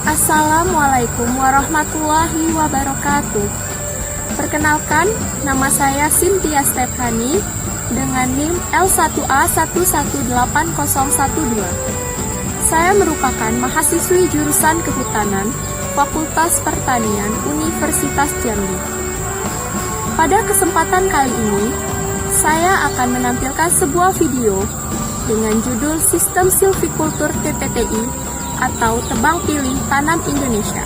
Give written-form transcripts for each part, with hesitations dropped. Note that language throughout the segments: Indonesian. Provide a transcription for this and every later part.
Assalamualaikum warahmatullahi wabarakatuh. Perkenalkan, nama saya Cynthia Stephanie dengan NIM L1A118012. Saya merupakan mahasiswi jurusan Kehutanan Fakultas Pertanian Universitas Jambi. Pada kesempatan kali ini, saya akan menampilkan sebuah video dengan judul Sistem Silvikultur TPTI atau Tebang Pilih Tanam Indonesia.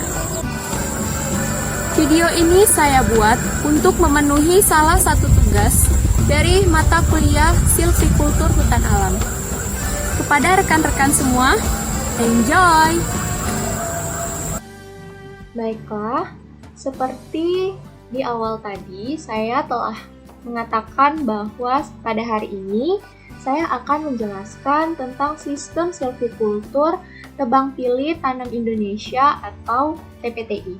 Video ini saya buat untuk memenuhi salah satu tugas dari mata kuliah Silvikultur Hutan Alam. Kepada rekan-rekan semua, enjoy! Baiklah, seperti di awal tadi saya telah mengatakan bahwa pada hari ini saya akan menjelaskan tentang sistem silvikultur Tebang Pilih Tanam Indonesia atau TPTI.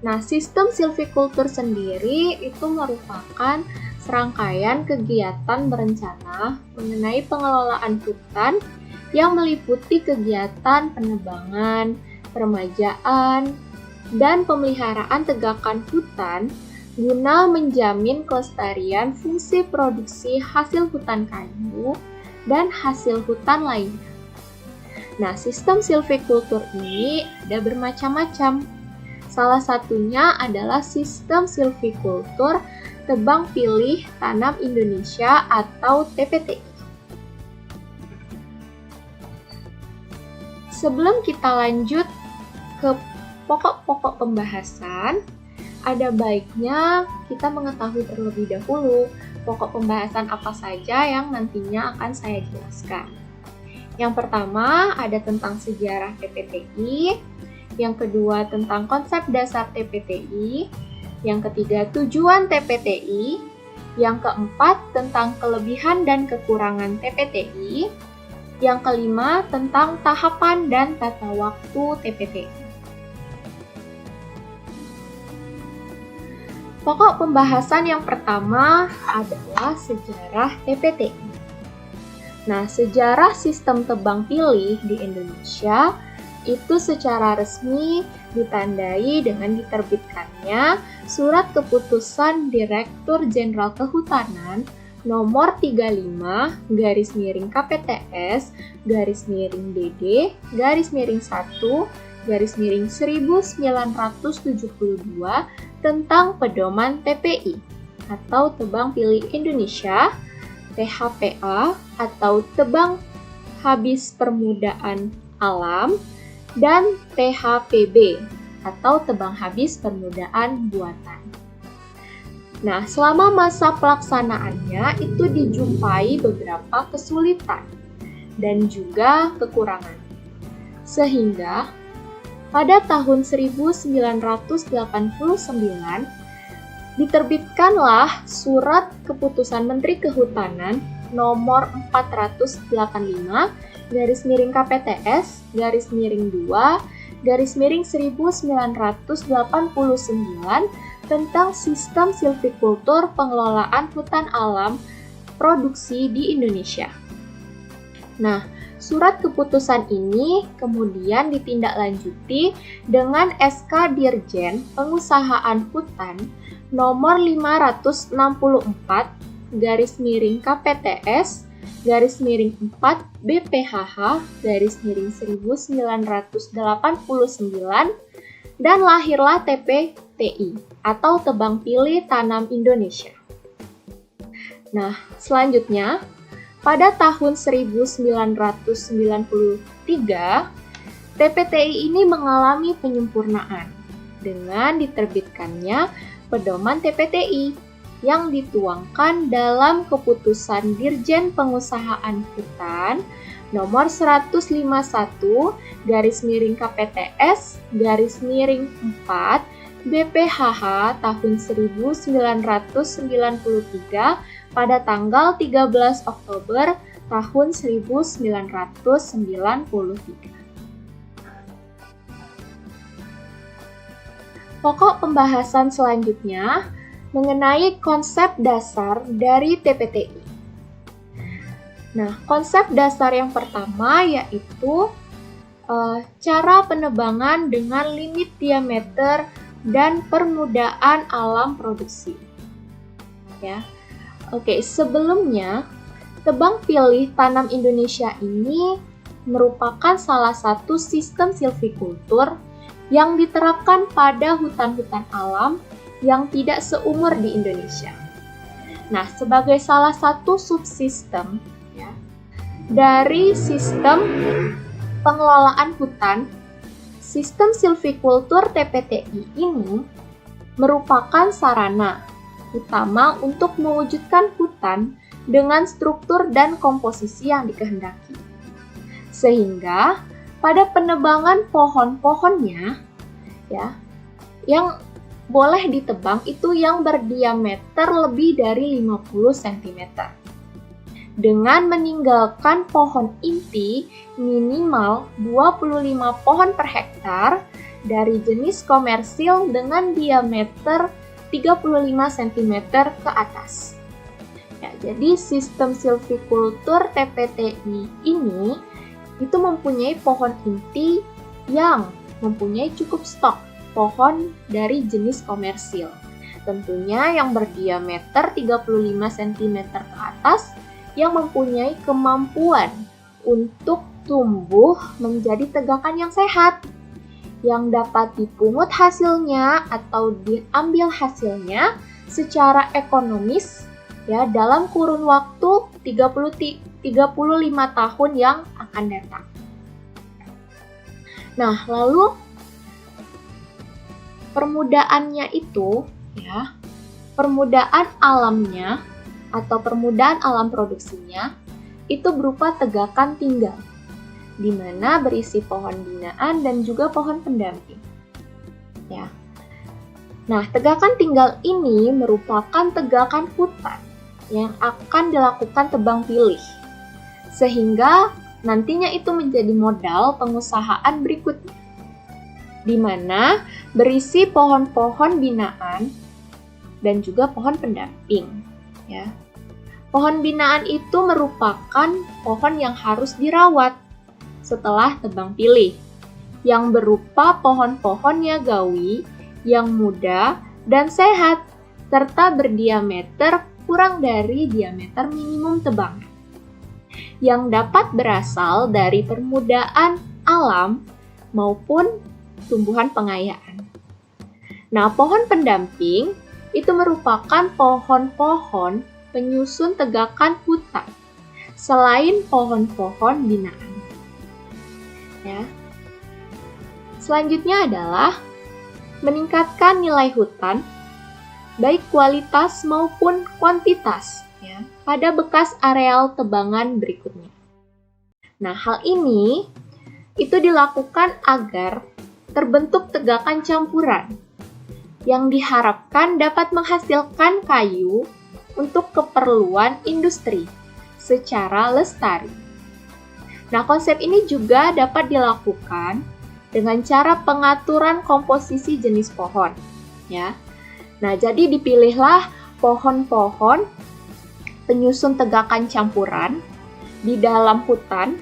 Nah, sistem silvikultur sendiri itu merupakan serangkaian kegiatan berencana mengenai pengelolaan hutan yang meliputi kegiatan penebangan, peremajaan, dan pemeliharaan tegakan hutan guna menjamin kelestarian fungsi produksi hasil hutan kayu dan hasil hutan lainnya. Nah, sistem silvikultur ini ada bermacam-macam. Salah satunya adalah sistem silvikultur Tebang Pilih Tanam Indonesia atau TPTI. Sebelum kita lanjut ke pokok-pokok pembahasan, ada baiknya kita mengetahui terlebih dahulu pokok pembahasan apa saja yang nantinya akan saya jelaskan. Yang pertama ada tentang sejarah TPTI, yang kedua tentang konsep dasar TPTI, yang ketiga tujuan TPTI, yang keempat tentang kelebihan dan kekurangan TPTI, yang kelima tentang tahapan dan tata waktu TPTI. Pokok pembahasan yang pertama adalah sejarah TPTI. Nah, sejarah sistem tebang pilih di Indonesia itu secara resmi ditandai dengan diterbitkannya Surat Keputusan Direktur Jenderal Kehutanan Nomor 35 /KPTS /DD /1/1972 tentang pedoman TPI atau Tebang Pilih Indonesia, THPA atau Tebang Habis Permudaan Alam, dan THPB atau Tebang Habis Permudaan Buatan. Nah, selama masa pelaksanaannya itu dijumpai beberapa kesulitan dan juga kekurangan. Sehingga pada tahun 1989 diterbitkanlah Surat Keputusan Menteri Kehutanan Nomor 485/2/1989 tentang sistem silvikultur pengelolaan hutan alam produksi di Indonesia. Nah, surat keputusan ini kemudian ditindaklanjuti dengan SK Dirjen Pengusahaan Hutan Nomor 564/4/BPHH/1989 dan lahirlah TPTI atau Tebang Pilih Tanam Indonesia. Nah, selanjutnya pada tahun 1993 TPTI ini mengalami penyempurnaan dengan diterbitkannya Pedoman TPTI yang dituangkan dalam Keputusan Dirjen Pengusahaan Hutan Nomor 151/KPTS/4 BPHH tahun 1993 pada tanggal 13 Oktober tahun 1993. Pokok pembahasan selanjutnya mengenai konsep dasar dari TPTI. Nah, konsep dasar yang pertama yaitu cara penebangan dengan limit diameter dan permudahan alam produksi. Ya. Oke, sebelumnya tebang pilih tanam Indonesia ini merupakan salah satu sistem silvikultur yang diterapkan pada hutan-hutan alam yang tidak seumur di Indonesia. Nah, sebagai salah satu subsistem ya, dari sistem pengelolaan hutan, sistem silvikultur TPTI ini merupakan sarana utama untuk mewujudkan hutan dengan struktur dan komposisi yang dikehendaki. Sehingga pada penebangan pohon-pohonnya ya, yang boleh ditebang itu yang berdiameter lebih dari 50 cm. Dengan meninggalkan pohon inti minimal 25 pohon per hektar dari jenis komersil dengan diameter 35 cm ke atas. Ya, jadi sistem silvikultur TPTI ini itu mempunyai pohon inti yang mempunyai cukup stok pohon dari jenis komersil. Tentunya yang berdiameter 35 cm ke atas yang mempunyai kemampuan untuk tumbuh menjadi tegakan yang sehat, yang dapat dipungut hasilnya atau diambil hasilnya secara ekonomis ya dalam kurun waktu 35 tahun yang akan datang. Nah, lalu permudaannya itu ya, permudaan alamnya atau permudaan alam produksinya itu berupa tegakan tinggal, di mana berisi pohon binaan dan juga pohon pendamping. Ya. Nah, tegakan tinggal ini merupakan tegakan hutan yang akan dilakukan tebang pilih, sehingga nantinya itu menjadi modal pengusahaan berikutnya, di mana berisi pohon-pohon binaan dan juga pohon pendamping. Ya. Pohon binaan itu merupakan pohon yang harus dirawat setelah tebang pilih, yang berupa pohon-pohon yagawi yang muda dan sehat, serta berdiameter kurang dari diameter minimum tebangan, yang dapat berasal dari permudaan alam maupun tumbuhan pengayaan. Nah, pohon pendamping itu merupakan pohon-pohon penyusun tegakan hutan, selain pohon-pohon binaan. Ya. Selanjutnya adalah meningkatkan nilai hutan, baik kualitas maupun kuantitas, ya, pada bekas areal tebangan berikutnya. Nah, hal ini itu dilakukan agar terbentuk tegakan campuran yang diharapkan dapat menghasilkan kayu untuk keperluan industri secara lestari. Nah, konsep ini juga dapat dilakukan dengan cara pengaturan komposisi jenis pohon, ya. Nah, jadi dipilihlah pohon-pohon penyusun tegakan campuran di dalam hutan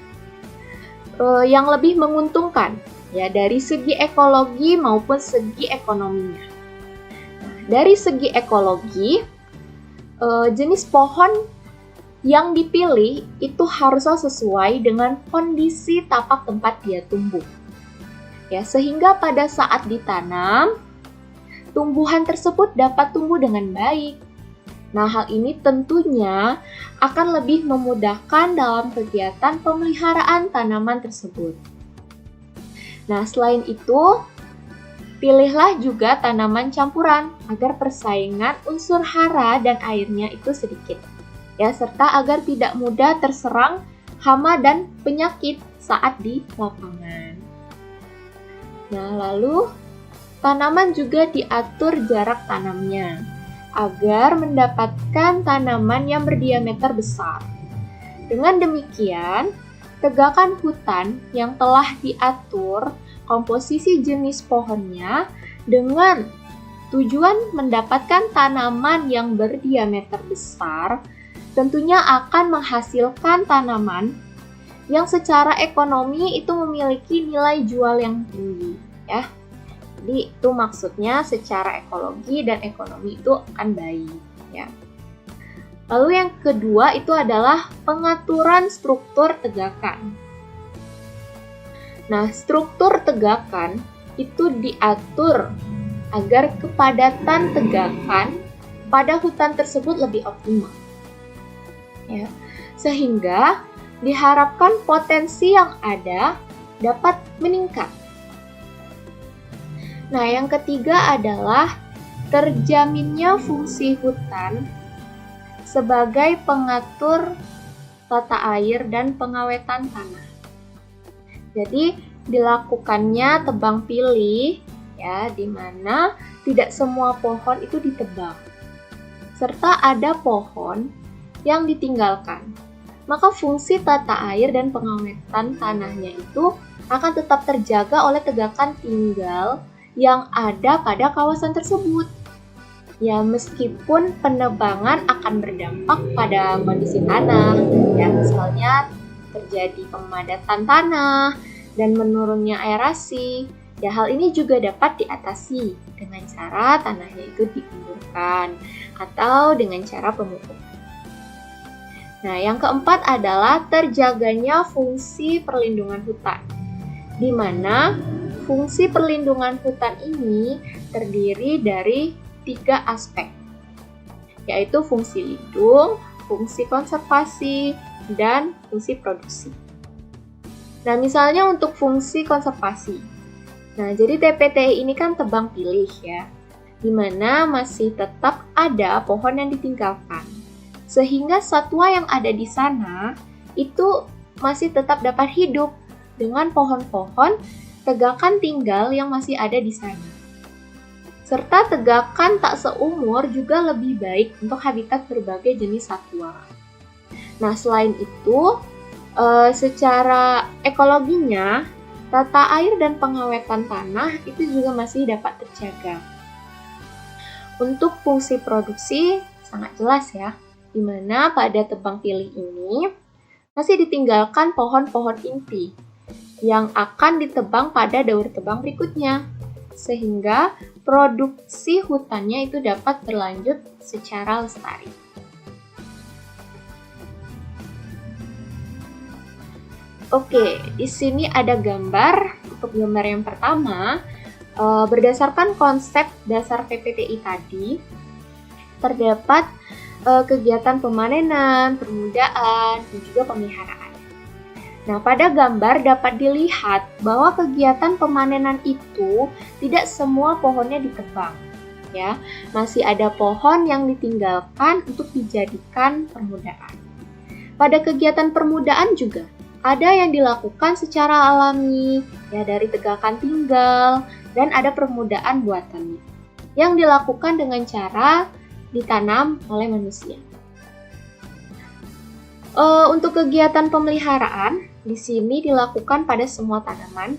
yang lebih menguntungkan, ya, dari segi ekologi maupun segi ekonominya. Dari segi ekologi, jenis pohon yang dipilih itu haruslah sesuai dengan kondisi tapak tempat dia tumbuh. Ya, sehingga pada saat ditanam, tumbuhan tersebut dapat tumbuh dengan baik. Nah, hal ini tentunya akan lebih memudahkan dalam kegiatan pemeliharaan tanaman tersebut. Nah, selain itu, pilihlah juga tanaman campuran agar persaingan unsur hara dan airnya itu sedikit. Ya, serta agar tidak mudah terserang hama dan penyakit saat di lapangan. Nah, lalu tanaman juga diatur jarak tanamnya agar mendapatkan tanaman yang berdiameter besar. Dengan demikian, tegakan hutan yang telah diatur komposisi jenis pohonnya dengan tujuan mendapatkan tanaman yang berdiameter besar tentunya akan menghasilkan tanaman yang secara ekonomi itu memiliki nilai jual yang tinggi, ya. Jadi itu maksudnya secara ekologi dan ekonomi itu akan baik, ya. Lalu yang kedua itu adalah pengaturan struktur tegakan. Nah, struktur tegakan itu diatur agar kepadatan tegakan pada hutan tersebut lebih optimal. Ya, sehingga diharapkan potensi yang ada dapat meningkat. Nah, yang ketiga adalah terjaminnya fungsi hutan sebagai pengatur tata air dan pengawetan tanah. Jadi, dilakukannya tebang pilih, ya, di mana tidak semua pohon itu ditebang, serta ada pohon yang ditinggalkan. Maka fungsi tata air dan pengawetan tanahnya itu akan tetap terjaga oleh tegakan tinggal yang ada pada kawasan tersebut. Ya, meskipun penebangan akan berdampak pada kondisi tanah, ya, misalnya terjadi pemadatan tanah dan menurunnya aerasi, ya hal ini juga dapat diatasi dengan cara tanahnya itu digemburkan atau dengan cara pemupukan. Nah, yang keempat adalah terjaganya fungsi perlindungan hutan, di mana fungsi perlindungan hutan ini terdiri dari 3 aspek, yaitu fungsi lindung, fungsi konservasi, dan fungsi produksi. Nah, misalnya untuk fungsi konservasi. Nah, jadi TPTI ini kan tebang pilih, ya, di mana masih tetap ada pohon yang ditinggalkan, sehingga satwa yang ada di sana itu masih tetap dapat hidup dengan pohon-pohon tegakan tinggal yang masih ada di sana. Serta tegakan tak seumur juga lebih baik untuk habitat berbagai jenis satwa. Nah, selain itu, secara ekologinya, tata air dan pengawetan tanah itu juga masih dapat terjaga. Untuk fungsi produksi sangat jelas, ya, di mana pada tebang pilih ini masih ditinggalkan pohon-pohon inti yang akan ditebang pada daur tebang berikutnya, sehingga produksi hutannya itu dapat berlanjut secara lestari. Oke, di sini ada gambar. Untuk gambar yang pertama, berdasarkan konsep dasar TPTI tadi, terdapat kegiatan pemanenan, permudaan, dan juga pemeliharaan. Nah, pada gambar dapat dilihat bahwa kegiatan pemanenan itu tidak semua pohonnya ditebang, ya. Masih ada pohon yang ditinggalkan untuk dijadikan permudaan. Pada kegiatan permudaan juga ada yang dilakukan secara alami, ya, dari tegakan tinggal, dan ada permudaan buatan yang dilakukan dengan cara ditanam oleh manusia. Untuk kegiatan pemeliharaan di sini dilakukan pada semua tanaman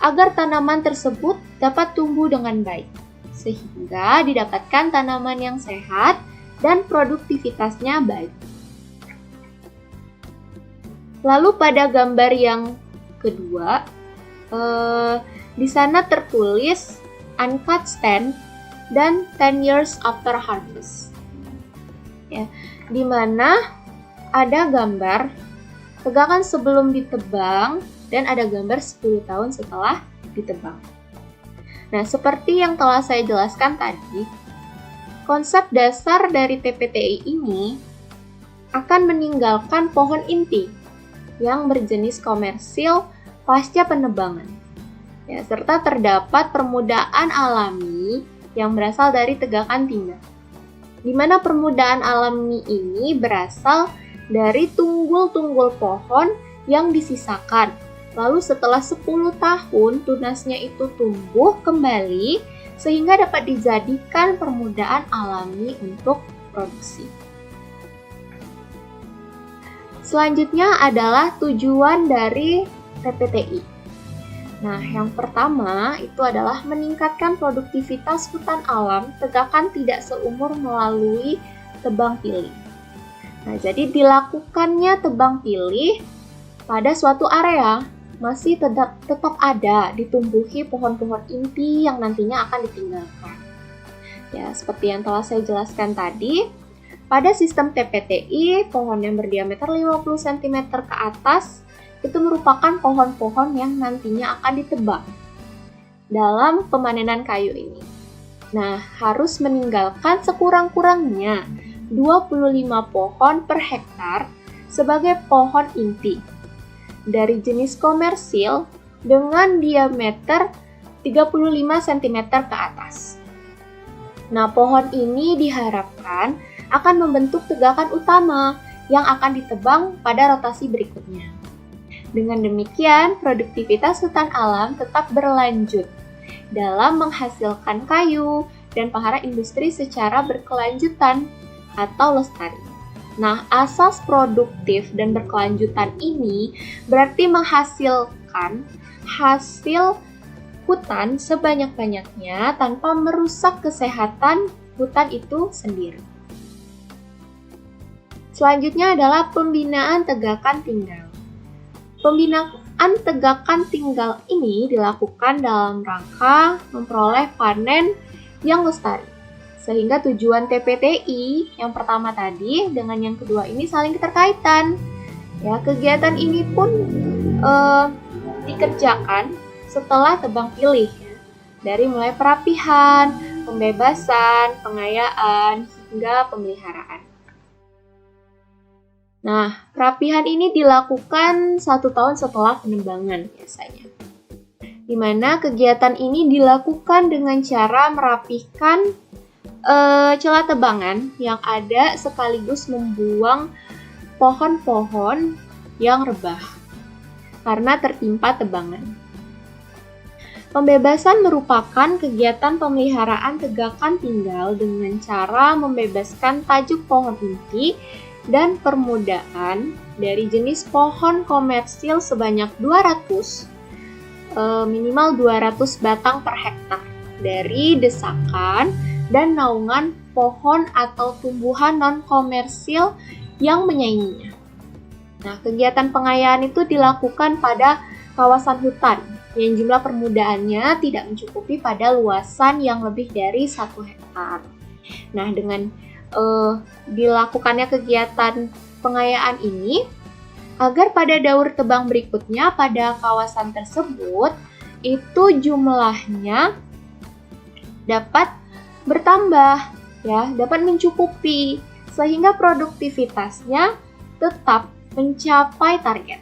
agar tanaman tersebut dapat tumbuh dengan baik, sehingga didapatkan tanaman yang sehat dan produktivitasnya baik. Lalu pada gambar yang kedua, di sana tertulis uncut stand dan 10 years after harvest, ya, di mana ada gambar tegakan sebelum ditebang dan ada gambar 10 tahun setelah ditebang. Nah, seperti yang telah saya jelaskan tadi, konsep dasar dari TPTI ini akan meninggalkan pohon inti yang berjenis komersil pasca penebangan, ya, serta terdapat permudaan alami yang berasal dari tegakan tinggal, di mana permudaan alami ini berasal dari tunggul-tunggul pohon yang disisakan. Lalu setelah 10 tahun tunasnya itu tumbuh kembali sehingga dapat dijadikan permudaan alami untuk produksi. Selanjutnya adalah tujuan dari TPTI. Nah, yang pertama itu adalah meningkatkan produktivitas hutan alam tegakan tidak seumur melalui tebang pilih. Nah, jadi dilakukannya tebang pilih pada suatu area masih tetap ada ditumbuhi pohon-pohon inti yang nantinya akan ditinggalkan. Ya, seperti yang telah saya jelaskan tadi, pada sistem TPTI, pohon yang berdiameter 50 cm ke atas itu merupakan pohon-pohon yang nantinya akan ditebang dalam pemanenan kayu ini. Nah, harus meninggalkan sekurang-kurangnya 25 pohon per hektar sebagai pohon inti dari jenis komersil dengan diameter 35 cm ke atas. Nah, pohon ini diharapkan akan membentuk tegakan utama yang akan ditebang pada rotasi berikutnya. Dengan demikian, produktivitas hutan alam tetap berlanjut dalam menghasilkan kayu dan pahara industri secara berkelanjutan atau lestari. Nah, asas produktif dan berkelanjutan ini berarti menghasilkan hasil hutan sebanyak-banyaknya tanpa merusak kesehatan hutan itu sendiri. Selanjutnya adalah pembinaan tegakan tinggal. Pembinaan tegakan tinggal ini dilakukan dalam rangka memperoleh panen yang lestari. Sehingga tujuan TPTI yang pertama tadi dengan yang kedua ini saling keterkaitan. Ya, kegiatan ini pun dikerjakan setelah tebang pilih, ya. Dari mulai perapihan, pembebasan, pengayaan, hingga pemeliharaan. Nah, perapihan ini dilakukan 1 tahun setelah penebangan biasanya. Di mana kegiatan ini dilakukan dengan cara merapihkan celah tebangan yang ada sekaligus membuang pohon-pohon yang rebah karena tertimpa tebangan. Pembebasan merupakan kegiatan pemeliharaan tegakan tinggal dengan cara membebaskan tajuk pohon inti dan permudaan dari jenis pohon komersil sebanyak 200 minimal 200 batang per hektar dari desakan dan naungan pohon atau tumbuhan non-komersil yang menyainginya. Nah, kegiatan pengayaan itu dilakukan pada kawasan hutan yang jumlah permudaannya tidak mencukupi pada luasan yang lebih dari 1 hektar. Nah, dengan dilakukannya kegiatan pengayaan ini, agar pada daur tebang berikutnya pada kawasan tersebut, itu jumlahnya dapat bertambah, ya, dapat mencukupi, sehingga produktivitasnya tetap mencapai target.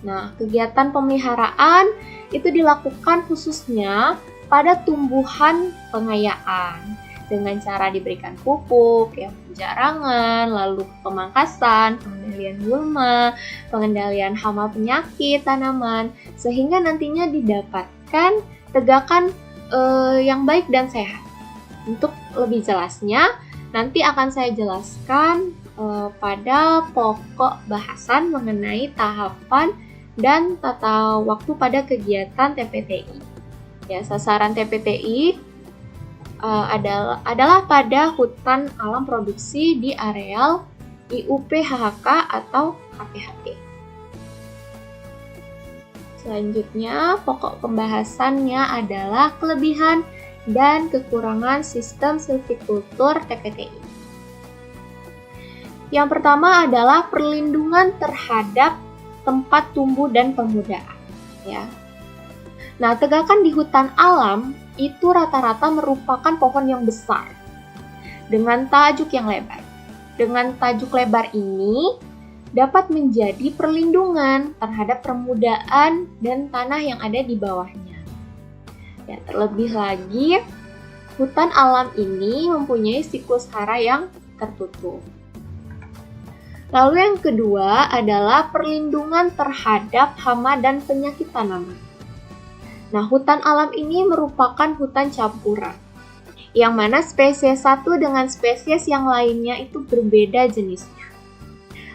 Nah, kegiatan pemeliharaan itu dilakukan khususnya pada tumbuhan pengayaan dengan cara diberikan pupuk, ya, penjarangan, lalu pemangkasan, pengendalian gulma, pengendalian hama penyakit tanaman, sehingga nantinya didapatkan tegakan yang baik dan sehat. Untuk lebih jelasnya, nanti akan saya jelaskan pada pokok bahasan mengenai tahapan dan tata waktu pada kegiatan TPTI. Ya, sasaran TPTI adalah pada hutan alam produksi di areal IUP HHK atau KPHT. Selanjutnya, pokok pembahasannya adalah kelebihan dan kekurangan sistem silvikultur TPTI. Yang pertama adalah perlindungan terhadap tempat tumbuh dan permudaan, ya. Nah, tegakan di hutan alam itu rata-rata merupakan pohon yang besar dengan tajuk yang lebar. Dengan tajuk lebar ini dapat menjadi perlindungan terhadap permudaan dan tanah yang ada di bawahnya. Ya, terlebih lagi, hutan alam ini mempunyai siklus hara yang tertutup. Lalu yang kedua adalah perlindungan terhadap hama dan penyakit tanaman. Nah, hutan alam ini merupakan hutan campuran, yang mana spesies satu dengan spesies yang lainnya itu berbeda jenisnya.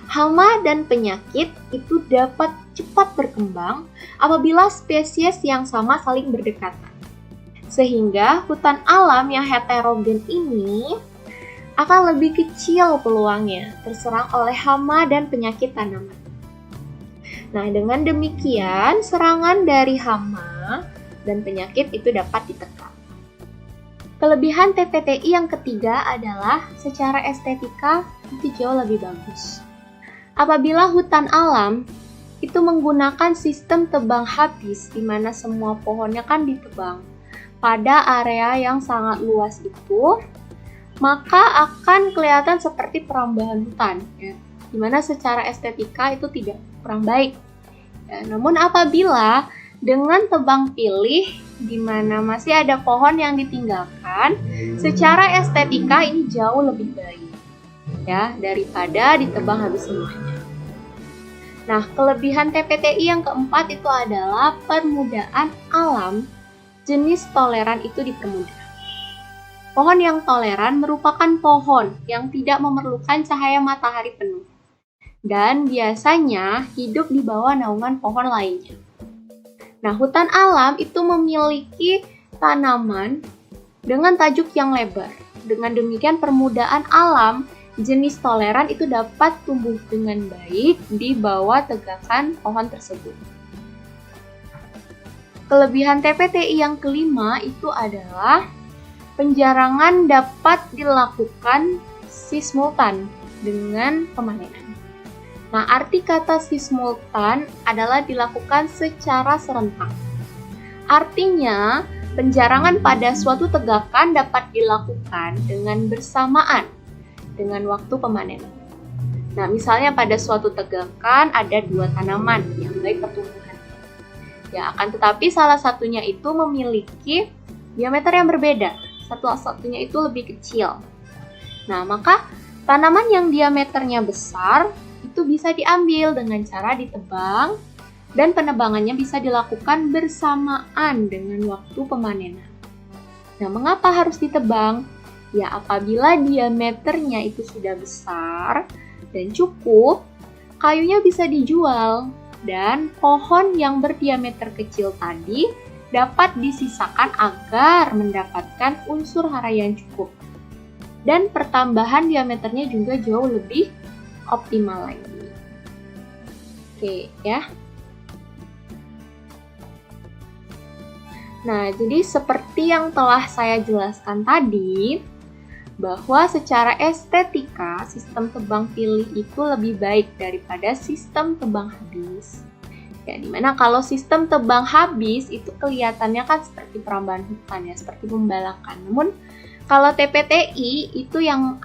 Hama dan penyakit itu dapat cepat berkembang apabila spesies yang sama saling berdekatan. Sehingga hutan alam yang heterogen ini akan lebih kecil peluangnya terserang oleh hama dan penyakit tanaman. Nah, dengan demikian serangan dari hama dan penyakit itu dapat ditekan. Kelebihan TPTI yang ketiga adalah secara estetika itu jauh lebih bagus. Apabila hutan alam itu menggunakan sistem tebang habis di mana semua pohonnya kan ditebang pada area yang sangat luas itu, maka akan kelihatan seperti perambahan hutan, ya, di mana secara estetika itu tidak kurang baik. Ya, namun apabila dengan tebang pilih di mana masih ada pohon yang ditinggalkan, secara estetika ini jauh lebih baik, ya, daripada ditebang habis semuanya. Nah, kelebihan TPTI yang keempat itu adalah permudaan alam jenis toleran itu dipermudah. Pohon yang toleran merupakan pohon yang tidak memerlukan cahaya matahari penuh dan biasanya hidup di bawah naungan pohon lainnya. Nah, hutan alam itu memiliki tanaman dengan tajuk yang lebar. Dengan demikian, permudaan alam jenis toleran itu dapat tumbuh dengan baik di bawah tegakan pohon tersebut. Kelebihan TPTI yang kelima itu adalah penjarangan dapat dilakukan simultan dengan pemanenan. Nah, arti kata simultan adalah dilakukan secara serentak. Artinya, penjarangan pada suatu tegakan dapat dilakukan dengan bersamaan dengan waktu pemanenan. Nah, misalnya pada suatu tegakan ada 2 tanaman yang baik pertumbuhan. Ya, akan tetapi salah satunya itu memiliki diameter yang berbeda. Satunya itu lebih kecil. Nah, maka tanaman yang diameternya besar itu bisa diambil dengan cara ditebang dan penebangannya bisa dilakukan bersamaan dengan waktu pemanenan. Nah, mengapa harus ditebang? Ya, apabila diameternya itu sudah besar dan cukup, kayunya bisa dijual dan pohon yang berdiameter kecil tadi dapat disisakan agar mendapatkan unsur hara yang cukup. Dan pertambahan diameternya juga jauh lebih optimal lagi. Oke, ya. Nah, jadi seperti yang telah saya jelaskan tadi, bahwa secara estetika sistem tebang pilih itu lebih baik daripada sistem tebang habis. Ya, dimana kalau sistem tebang habis itu kelihatannya kan seperti perambahan hutan, ya, seperti pembalakan. Namun kalau TPTI itu yang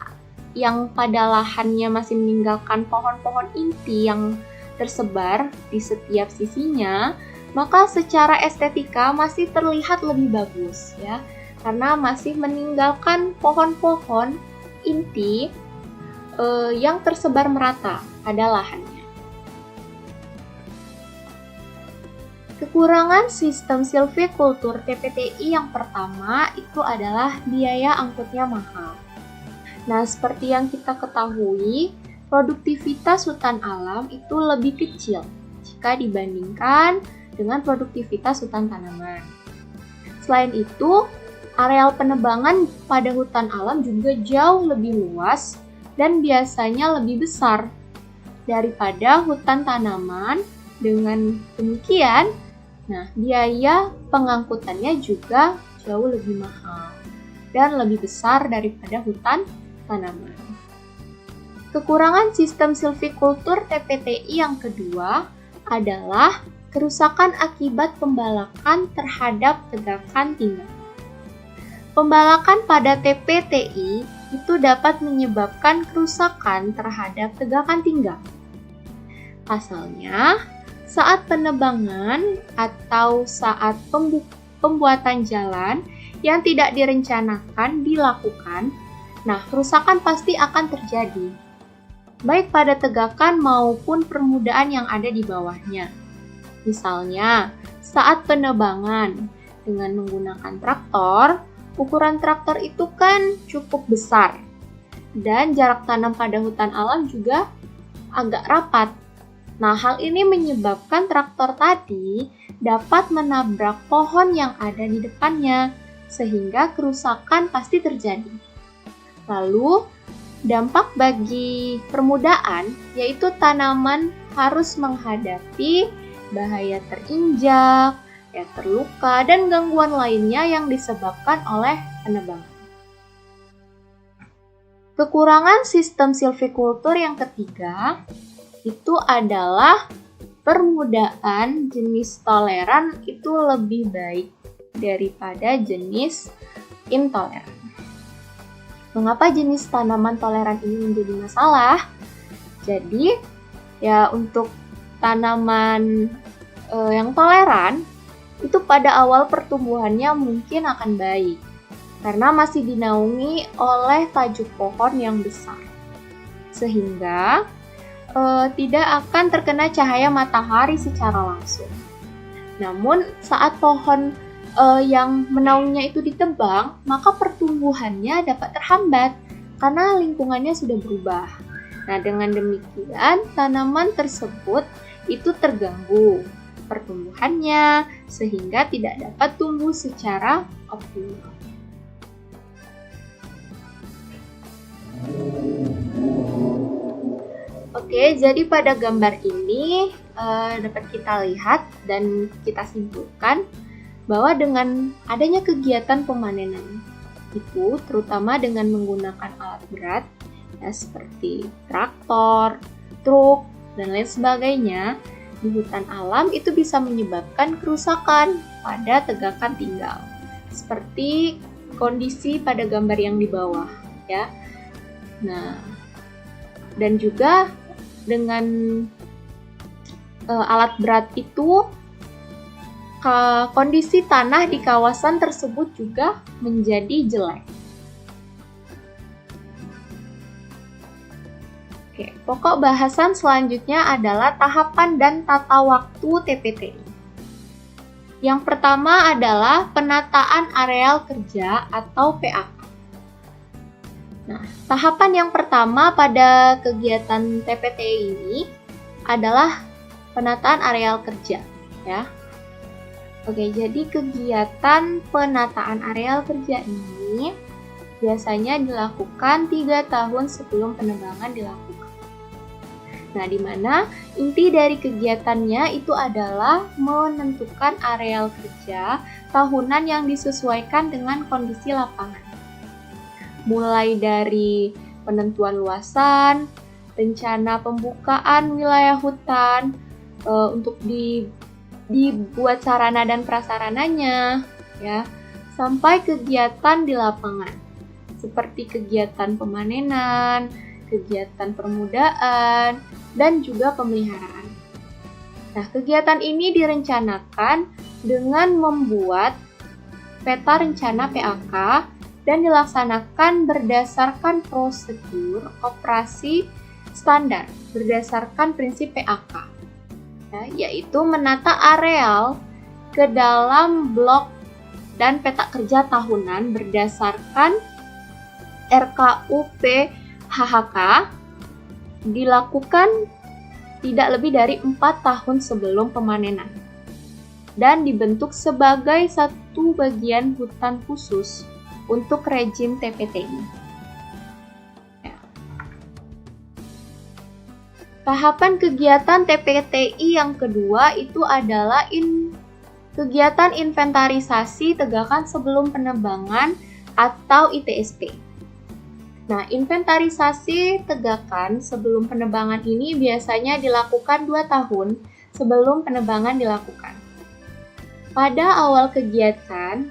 pada lahannya masih meninggalkan pohon-pohon inti yang tersebar di setiap sisinya, maka secara estetika masih terlihat lebih bagus, ya, karena masih meninggalkan pohon-pohon inti yang tersebar merata pada lahannya. Kekurangan sistem silvikultur TPTI yang pertama itu adalah biaya angkutnya mahal. Nah, seperti yang kita ketahui, produktivitas hutan alam itu lebih kecil jika dibandingkan dengan produktivitas hutan tanaman. Selain itu, areal penebangan pada hutan alam juga jauh lebih luas dan biasanya lebih besar daripada hutan tanaman. Dengan demikian, biaya pengangkutannya juga jauh lebih mahal dan lebih besar daripada hutan tanaman. Kekurangan sistem silvikultur TPTI yang kedua adalah kerusakan akibat pembalakan terhadap tegakan tinggal. Pembalakan pada TPTI itu dapat menyebabkan kerusakan terhadap tegakan tinggal. Pasalnya, saat penebangan atau saat pembuatan jalan yang tidak direncanakan dilakukan, kerusakan pasti akan terjadi, baik pada tegakan maupun permukaan yang ada di bawahnya. Misalnya, saat penebangan dengan menggunakan traktor, ukuran traktor itu kan cukup besar, dan jarak tanam pada hutan alam juga agak rapat. Hal ini menyebabkan traktor tadi dapat menabrak pohon yang ada di depannya, sehingga kerusakan pasti terjadi. Lalu, dampak bagi permudaan, yaitu tanaman harus menghadapi bahaya terinjak, terluka, dan gangguan lainnya yang disebabkan oleh penebangan. Kekurangan sistem silvikultur yang ketiga itu adalah permudaan jenis toleran itu lebih baik daripada jenis intoleran. Mengapa jenis tanaman toleran ini menjadi masalah? Jadi, ya untuk tanaman yang toleran, itu pada awal pertumbuhannya mungkin akan baik, karena masih dinaungi oleh tajuk pohon yang besar. Sehingga tidak akan terkena cahaya matahari secara langsung. Namun, saat pohon yang menaunginya itu ditebang, maka pertumbuhannya dapat terhambat karena lingkungannya sudah berubah. Nah, dengan demikian tanaman tersebut itu terganggu pertumbuhannya sehingga tidak dapat tumbuh secara optimal. Oke, jadi pada gambar ini dapat kita lihat dan kita simpulkan bahwa dengan adanya kegiatan pemanenan itu terutama dengan menggunakan alat berat ya, seperti traktor, truk, dan lain sebagainya di hutan alam itu bisa menyebabkan kerusakan pada tegakan tinggal seperti kondisi pada gambar yang di bawah ya. Nah, dan juga dengan alat berat itu kondisi tanah di kawasan tersebut juga menjadi jelek. Oke, pokok bahasan selanjutnya adalah tahapan dan tata waktu TPTI. Yang pertama adalah penataan areal kerja atau PAK. Nah, tahapan yang pertama pada kegiatan TPTI ini adalah penataan areal kerja, ya. Oke, jadi kegiatan penataan areal kerja ini biasanya dilakukan 3 tahun sebelum penebangan dilakukan. Nah, di mana inti dari kegiatannya itu adalah menentukan areal kerja tahunan yang disesuaikan dengan kondisi lapangan. Mulai dari penentuan luasan, rencana pembukaan wilayah hutan, untuk dibuat sarana dan prasarananya, ya, sampai kegiatan di lapangan, seperti kegiatan pemanenan, kegiatan permudaan, dan juga pemeliharaan. Nah, kegiatan ini direncanakan dengan membuat peta rencana PAK dan dilaksanakan berdasarkan prosedur operasi standar berdasarkan prinsip PAK. Yaitu menata areal ke dalam blok dan peta kerja tahunan berdasarkan RKUP HHK dilakukan tidak lebih dari 4 tahun sebelum pemanenan dan dibentuk sebagai satu bagian hutan khusus untuk rejim TPTI. Tahapan kegiatan TPTI yang kedua itu adalah kegiatan inventarisasi tegakan sebelum penebangan atau ITSP. Nah, inventarisasi tegakan sebelum penebangan ini biasanya dilakukan 2 tahun sebelum penebangan dilakukan. Pada awal kegiatan,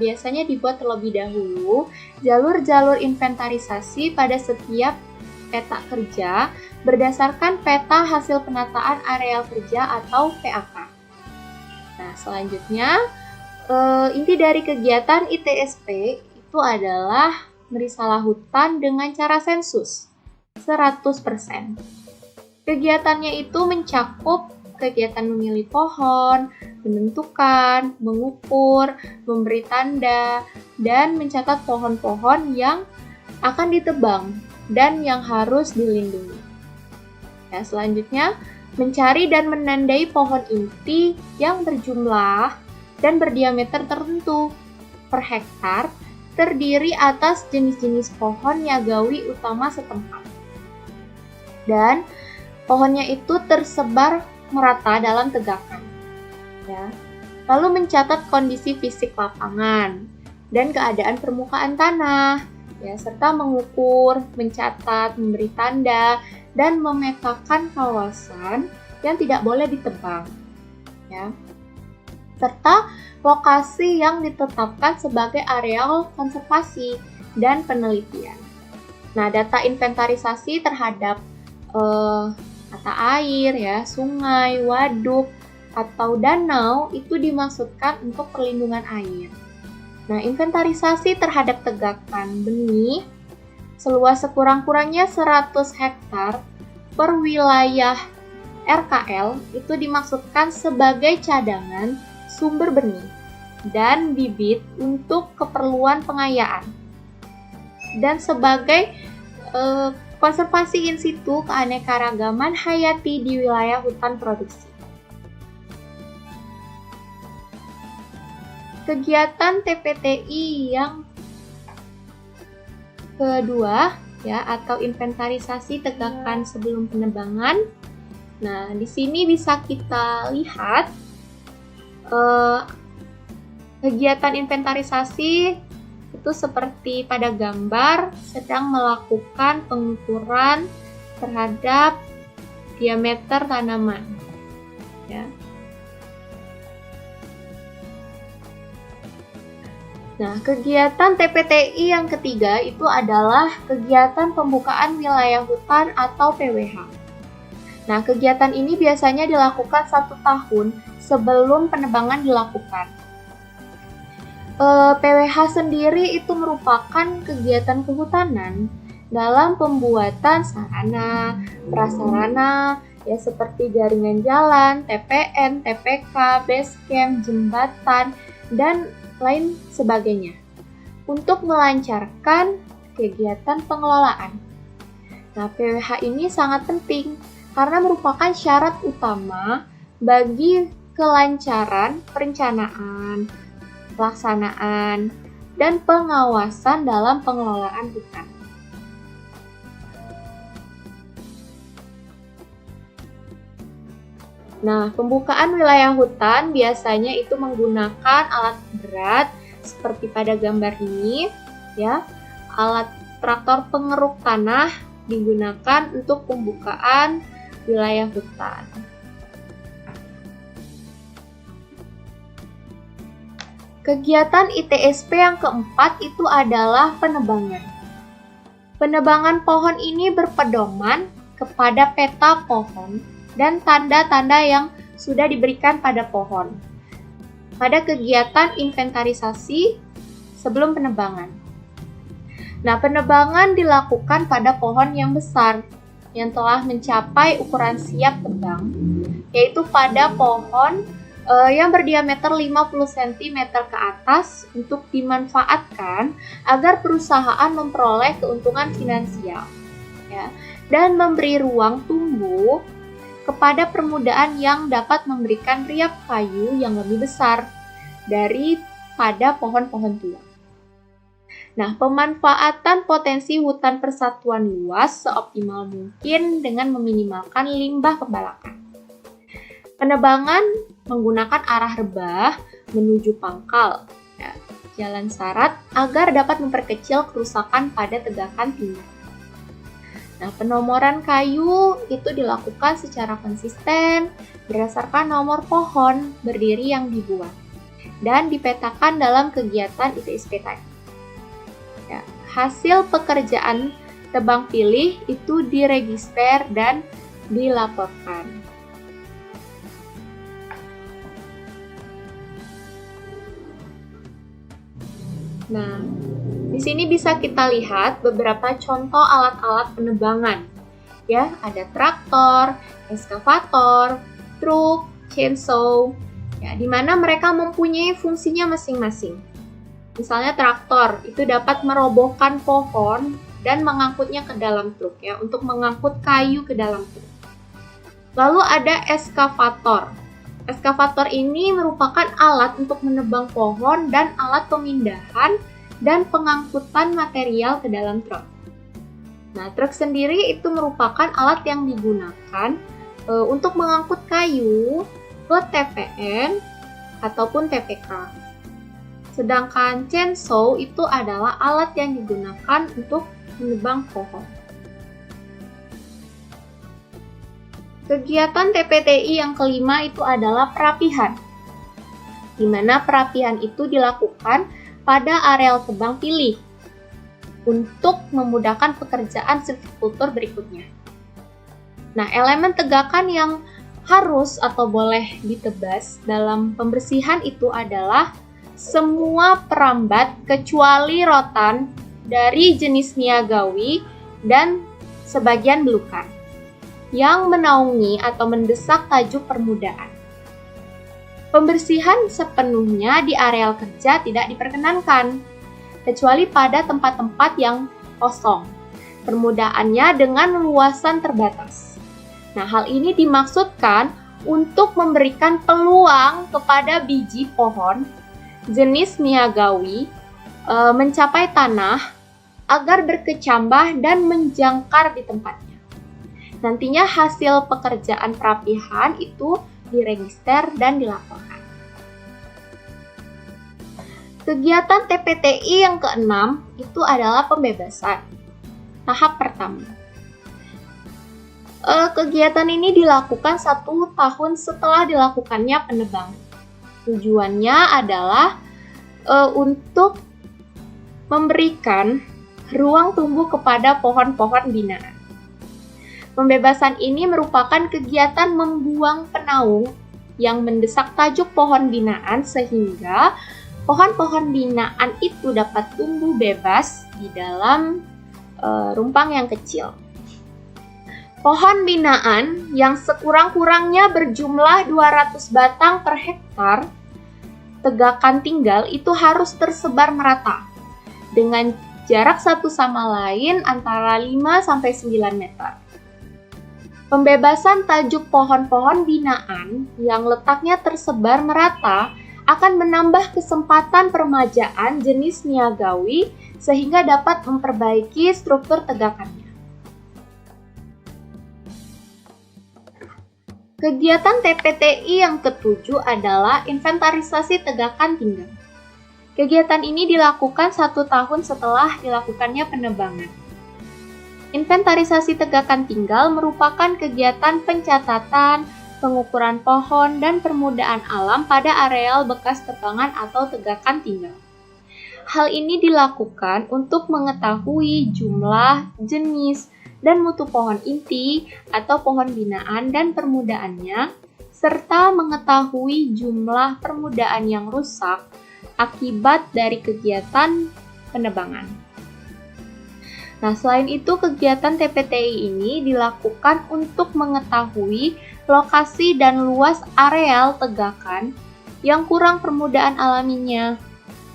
biasanya dibuat terlebih dahulu jalur-jalur inventarisasi pada setiap peta kerja berdasarkan peta hasil penataan areal kerja atau PAK. Nah, selanjutnya inti dari kegiatan ITSP itu adalah merisalah hutan dengan cara sensus 100%. Kegiatannya itu mencakup kegiatan memilih pohon, menentukan, mengukur, memberi tanda, dan mencatat pohon-pohon yang akan ditebang dan yang harus dilindungi. Ya, selanjutnya, mencari dan menandai pohon inti yang berjumlah dan berdiameter tertentu per hektar, terdiri atas jenis-jenis pohon yagawi utama setempat. Dan pohonnya itu tersebar merata dalam tegakan. Ya. Lalu mencatat kondisi fisik lapangan dan keadaan permukaan tanah, ya, serta mengukur, mencatat, memberi tanda, dan memetakan kawasan yang tidak boleh ditebang. Ya. Serta lokasi yang ditetapkan sebagai areal konservasi dan penelitian. Nah, data inventarisasi terhadap mata air, ya, sungai, waduk, atau danau itu dimaksudkan untuk perlindungan air. Nah, inventarisasi terhadap tegakan benih seluas sekurang-kurangnya 100 hektar per wilayah RKL itu dimaksudkan sebagai cadangan sumber benih dan bibit untuk keperluan pengayaan dan sebagai konservasi in situ keanekaragaman hayati di wilayah hutan produksi. Kegiatan TPTI yang kedua, ya, atau inventarisasi tegakan sebelum penebangan. Nah, di sini bisa kita lihat kegiatan inventarisasi itu seperti pada gambar sedang melakukan pengukuran terhadap diameter tanaman. Ya. Nah, kegiatan TPTI yang ketiga itu adalah kegiatan pembukaan wilayah hutan atau PWH. Nah, kegiatan ini biasanya dilakukan 1 tahun sebelum penebangan dilakukan. PWH sendiri itu merupakan kegiatan kehutanan dalam pembuatan sarana, prasarana, ya, seperti jaringan jalan, TPN, TPK, base camp, jembatan, dan lain sebagainya untuk melancarkan kegiatan pengelolaan. Nah, PWH ini sangat penting karena merupakan syarat utama bagi kelancaran perencanaan, pelaksanaan, dan pengawasan dalam pengelolaan hutan. Nah, pembukaan wilayah hutan biasanya itu menggunakan alat berat seperti pada gambar ini, ya. Alat traktor pengeruk tanah digunakan untuk pembukaan wilayah hutan. Kegiatan ITSP yang keempat itu adalah penebangan. Penebangan pohon ini berpedoman kepada peta pohon dan tanda-tanda yang sudah diberikan pada pohon pada kegiatan inventarisasi sebelum penebangan. Nah, penebangan dilakukan pada pohon yang besar yang telah mencapai ukuran siap tebang, yaitu pada pohon yang berdiameter 50 cm ke atas untuk dimanfaatkan agar perusahaan memperoleh keuntungan finansial, ya, dan memberi ruang tumbuh kepada permukaan yang dapat memberikan riap kayu yang lebih besar daripada pohon-pohon tua. Nah, pemanfaatan potensi hutan persatuan luas seoptimal mungkin dengan meminimalkan limbah pembalakan. Penebangan menggunakan arah rebah menuju pangkal, ya, jalan syarat agar dapat memperkecil kerusakan pada tegakan tinggi. Nah, penomoran kayu itu dilakukan secara konsisten berdasarkan nomor pohon berdiri yang dibuat dan dipetakan dalam kegiatan ITSP tadi. Ya, hasil pekerjaan tebang pilih itu diregister dan dilaporkan. Nah, di sini bisa kita lihat beberapa contoh alat-alat penebangan. Ya, ada traktor, eskavator, truk, chainsaw, ya, di mana mereka mempunyai fungsinya masing-masing. Misalnya traktor itu dapat merobohkan pohon dan mengangkutnya ke dalam truk, ya, untuk mengangkut kayu ke dalam truk. Lalu ada eskavator. Eskavator ini merupakan alat untuk menebang pohon dan alat pemindahan dan pengangkutan material ke dalam truk. Nah, truk sendiri itu merupakan alat yang digunakan untuk mengangkut kayu ke TPN ataupun TPK. Sedangkan chainsaw itu adalah alat yang digunakan untuk menebang pohon. Kegiatan TPTI yang kelima itu adalah perapihan, di mana perapihan itu dilakukan pada areal tebang pilih untuk memudahkan pekerjaan silvikultur berikutnya. Nah, elemen tegakan yang harus atau boleh ditebas dalam pembersihan itu adalah semua perambat kecuali rotan dari jenis niagawi dan sebagian belukan yang menaungi atau mendesak tajuk permudahan. Pembersihan sepenuhnya di areal kerja tidak diperkenankan, kecuali pada tempat-tempat yang kosong. Permudaannya dengan luasan terbatas. Nah, hal ini dimaksudkan untuk memberikan peluang kepada biji pohon jenis niagawi mencapai tanah agar berkecambah dan menjangkar di tempatnya. Nantinya hasil pekerjaan perapihan itu diregister dan dilaporkan. Kegiatan TPTI yang keenam itu adalah pembebasan. Tahap pertama. Kegiatan ini dilakukan 1 tahun setelah dilakukannya penebangan. Tujuannya adalah untuk memberikan ruang tumbuh kepada pohon-pohon binaan. Pembebasan ini merupakan kegiatan membuang penaung yang mendesak tajuk pohon binaan sehingga pohon-pohon binaan itu dapat tumbuh bebas di dalam rumpang yang kecil. Pohon binaan yang sekurang-kurangnya berjumlah 200 batang per hektar tegakan tinggal itu harus tersebar merata dengan jarak satu sama lain antara 5-9 meter. Pembebasan tajuk pohon-pohon binaan yang letaknya tersebar merata akan menambah kesempatan permajaan jenis niagawi sehingga dapat memperbaiki struktur tegakannya. Kegiatan TPTI yang ketujuh adalah inventarisasi tegakan tinggal. Kegiatan ini dilakukan 1 tahun setelah dilakukannya penebangan. Inventarisasi tegakan tinggal merupakan kegiatan pencatatan, pengukuran pohon, dan permudahan alam pada areal bekas tebangan atau tegakan tinggal. Hal ini dilakukan untuk mengetahui jumlah, jenis, dan mutu pohon inti atau pohon binaan dan permudaannya, serta mengetahui jumlah permudahan yang rusak akibat dari kegiatan penebangan. Nah, selain itu, kegiatan TPTI ini dilakukan untuk mengetahui lokasi dan luas areal tegakan yang kurang permudahan alaminya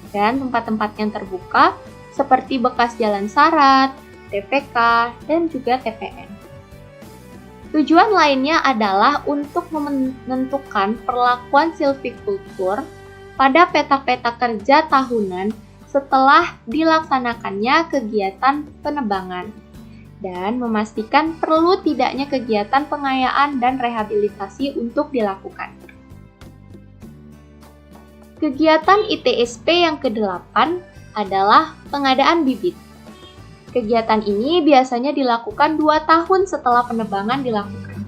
dan tempat-tempat yang terbuka seperti bekas jalan sarat, TPK, dan juga TPN. Tujuan lainnya adalah untuk menentukan perlakuan silvikultur pada peta-peta kerja tahunan setelah dilaksanakannya kegiatan penebangan dan memastikan perlu tidaknya kegiatan pengayaan dan rehabilitasi untuk dilakukan. Kegiatan ITSP yang ke-8 adalah pengadaan bibit. Kegiatan ini biasanya dilakukan 2 tahun setelah penebangan dilakukan.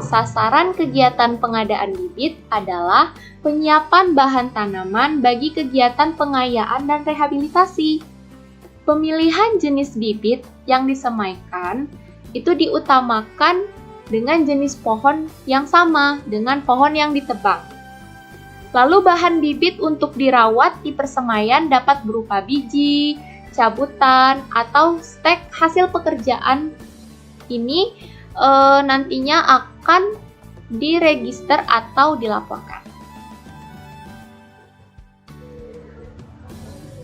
Sasaran kegiatan pengadaan bibit adalah penyiapan bahan tanaman bagi kegiatan pengayaan dan rehabilitasi. Pemilihan jenis bibit yang disemaikan itu diutamakan dengan jenis pohon yang sama dengan pohon yang ditebang. Lalu bahan bibit untuk dirawat di persemaian dapat berupa biji, cabutan, atau stek hasil pekerjaan ini nantinya akan diregister atau dilaporkan.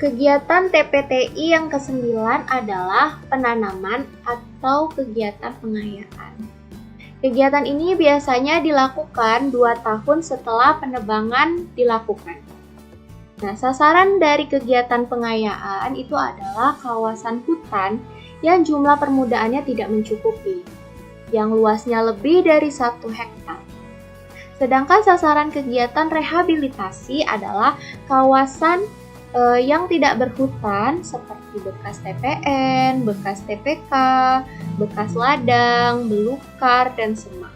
Kegiatan TPTI yang ke-9 adalah penanaman atau kegiatan pengayaan. Kegiatan ini biasanya dilakukan 2 tahun setelah penebangan dilakukan. Nah, sasaran dari kegiatan pengayaan itu adalah kawasan hutan yang jumlah permudaannya tidak mencukupi, yang luasnya lebih dari 1 hektar. Sedangkan sasaran kegiatan rehabilitasi adalah kawasan yang tidak berhutan seperti bekas TPN, bekas TPK, bekas ladang, belukar, dan semak.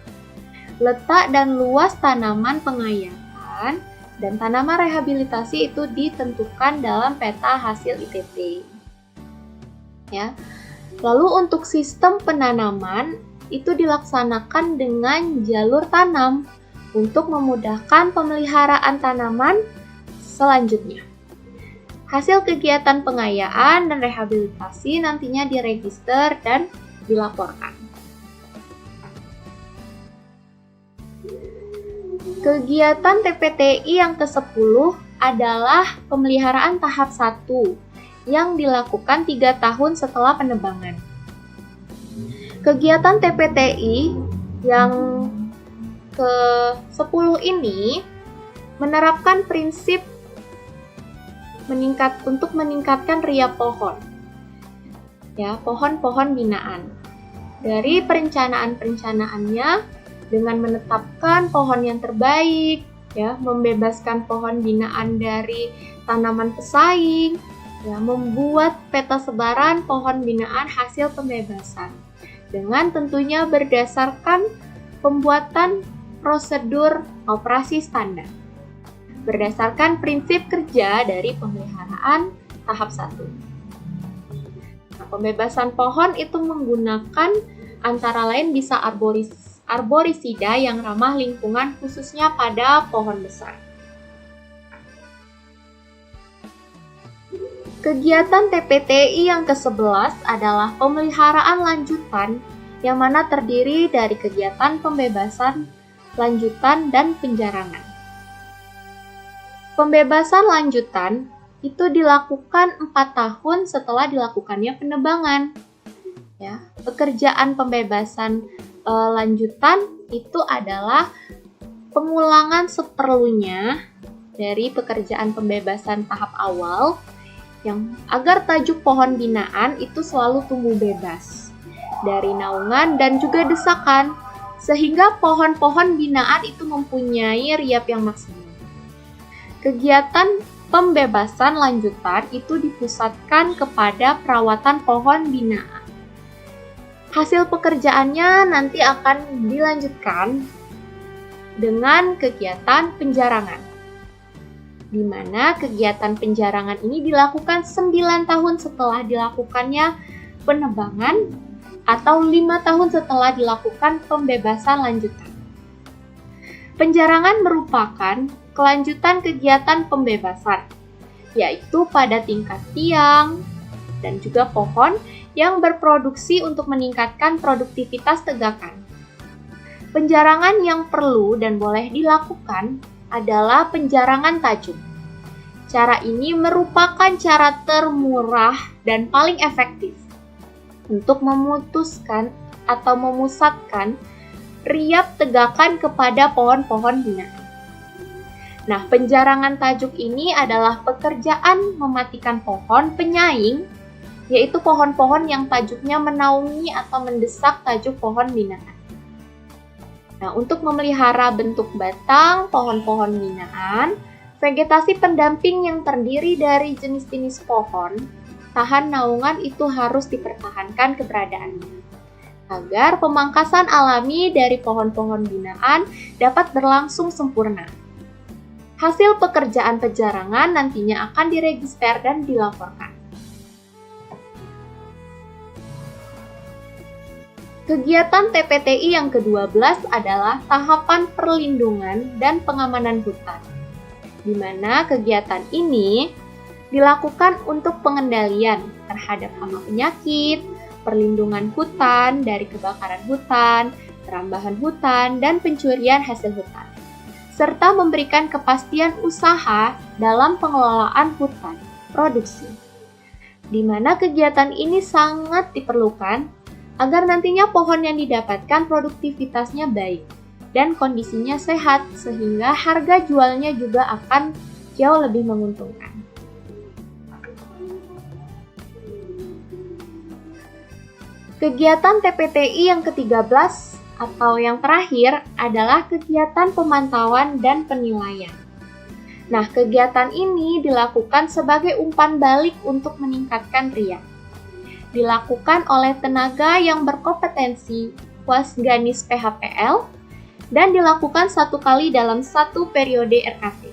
Letak dan luas tanaman pengayaan dan tanaman rehabilitasi itu ditentukan dalam peta hasil ITT. Ya. Lalu untuk sistem penanaman itu dilaksanakan dengan jalur tanam untuk memudahkan pemeliharaan tanaman selanjutnya. Hasil kegiatan pengayaan dan rehabilitasi nantinya diregister dan dilaporkan. Kegiatan TPTI yang ke-10 adalah pemeliharaan tahap 1 yang dilakukan 3 tahun setelah penebangan. Kegiatan TPTI yang ke-10 ini menerapkan prinsip untuk meningkatkan riap pohon. Ya, pohon-pohon binaan. Dari perencanaan-perencanaannya dengan menetapkan pohon yang terbaik, ya, membebaskan pohon binaan dari tanaman pesaing, ya, membuat peta sebaran pohon binaan hasil pembebasan. Dengan tentunya berdasarkan pembuatan prosedur operasi standar. Berdasarkan prinsip kerja dari pemeliharaan tahap 1. Nah, pembebasan pohon itu menggunakan antara lain bisa arborisida yang ramah lingkungan khususnya pada pohon besar. Kegiatan TPTI yang ke-11 adalah pemeliharaan lanjutan yang mana terdiri dari kegiatan pembebasan, lanjutan, dan penjarangan. Pembebasan lanjutan itu dilakukan 4 tahun setelah dilakukannya penebangan. Ya, pekerjaan pembebasan lanjutan itu adalah pengulangan seperlunya dari pekerjaan pembebasan tahap awal yang agar tajuk pohon binaan itu selalu tumbuh bebas dari naungan dan juga desakan sehingga pohon-pohon binaan itu mempunyai riap yang maksimal. Kegiatan pembebasan lanjutan itu dipusatkan kepada perawatan pohon binaan. Hasil pekerjaannya nanti akan dilanjutkan dengan kegiatan penjarangan, di mana kegiatan penjarangan ini dilakukan 9 tahun setelah dilakukannya penebangan atau 5 tahun setelah dilakukan pembebasan lanjutan. Penjarangan merupakan kelanjutan kegiatan pembebasan, yaitu pada tingkat tiang dan juga pohon yang berproduksi untuk meningkatkan produktivitas tegakan. Penjarangan yang perlu dan boleh dilakukan adalah penjarangan tajuk. Cara ini merupakan cara termurah dan paling efektif untuk memutuskan atau memusatkan riap tegakan kepada pohon-pohon binaan. Nah, penjarangan tajuk ini adalah pekerjaan mematikan pohon penyaing, yaitu pohon-pohon yang tajuknya menaungi atau mendesak tajuk pohon binaan. Nah, untuk memelihara bentuk batang pohon-pohon binaan, vegetasi pendamping yang terdiri dari jenis-jenis pohon tahan naungan itu harus dipertahankan keberadaannya, agar pemangkasan alami dari pohon-pohon binaan dapat berlangsung sempurna. Hasil pekerjaan penjarangan nantinya akan diregister dan dilaporkan. Kegiatan TPTI yang ke-12 adalah tahapan perlindungan dan pengamanan hutan, di mana kegiatan ini dilakukan untuk pengendalian terhadap hama penyakit, perlindungan hutan dari kebakaran hutan, perambahan hutan, dan pencurian hasil hutan, serta memberikan kepastian usaha dalam pengelolaan hutan produksi, di mana kegiatan ini sangat diperlukan agar nantinya pohon yang didapatkan produktivitasnya baik dan kondisinya sehat sehingga harga jualnya juga akan jauh lebih menguntungkan. Kegiatan TPTI yang ke-13 atau yang terakhir adalah kegiatan pemantauan dan penilaian. Nah, kegiatan ini dilakukan sebagai umpan balik untuk meningkatkan RIA. Dilakukan oleh tenaga yang berkompetensi Wasganis PHPL dan dilakukan 1 kali dalam 1 periode RKT.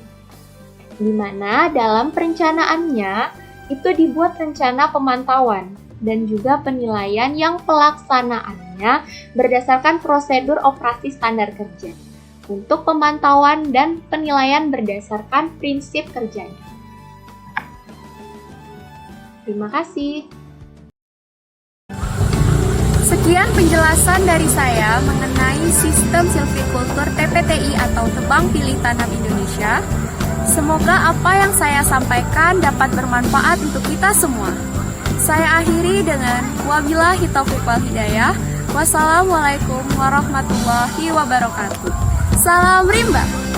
Di mana dalam perencanaannya itu dibuat rencana pemantauan dan juga penilaian yang pelaksanaannya berdasarkan prosedur operasi standar kerja untuk pemantauan dan penilaian berdasarkan prinsip kerjanya. Terima kasih. Sekian penjelasan dari saya mengenai sistem silvicultur TPTI atau Tebang Pilih Tanam Indonesia. Semoga apa yang saya sampaikan dapat bermanfaat untuk kita semua. Saya akhiri dengan wabillahi taufiq wal hidayah. Wassalamualaikum warahmatullahi wabarakatuh. Salam rimba.